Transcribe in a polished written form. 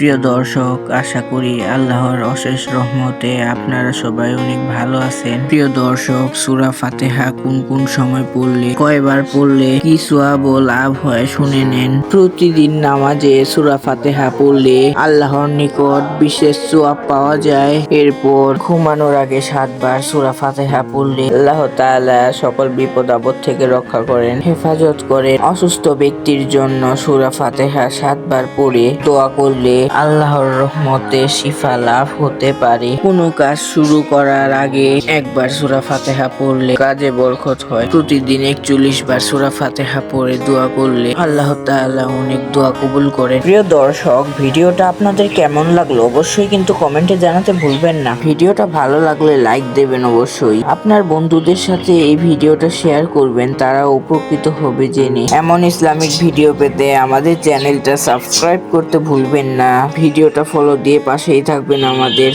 প্রিয় দর্শক, আশা করি আল্লাহর অশেষ রহমতে আপনারা সবাই অনেক ভালো আছেন। প্রিয় দর্শক, সূরা ফাতিহা কোন কোন সময় পড়লে, কয়বার পড়লে কি সওয়াব ও লাভ হয় শুনে নেন। প্রতিদিন নামাজে সূরা ফাতিহা পড়লে আল্লাহর নিকট বিশেষ সওয়াব পাওয়া যায়। এরপর ঘুমানোর আগে 7 বার সূরা ফাতিহা পড়লে আল্লাহ তাআলা সকল বিপদ আপদ থেকে রক্ষা করেন, হেফাজত করেন। অসুস্থ ব্যক্তির জন্য সূরা ফাতিহা 7 বার পড়ে দোয়া করলে আল্লাহর রহমতে শিফা লাভ হতে পারে। কোনো কাজ শুরু করার আগে একবার সূরা ফাতিহা পড়লে কাজে বরকত হয়। প্রতিদিন 41 বার সূরা ফাতিহা পড়ে দোয়া করলে আল্লাহ তাআলা অনেক দোয়া কবুল করেন। প্রিয় দর্শক, ভিডিওটা আপনাদের কেমন লাগলো অবশ্যই কিন্তু কমেন্টে জানাতে ভুলবেন না। ভিডিওটা ভালো লাগলে লাইক দেবেন অবশ্যই। আপনার বন্ধুদের সাথে এই ভিডিওটা শেয়ার করবেন, তারা উপকৃত হবে জেনে। এমন ইসলামিক ভিডিও পেতে আমাদের চ্যানেলটা সাবস্ক্রাইব করতে ভুলবেন না। ভিডিওটা ফলো দিয়ে পাশেই থাকবেন আমাদের।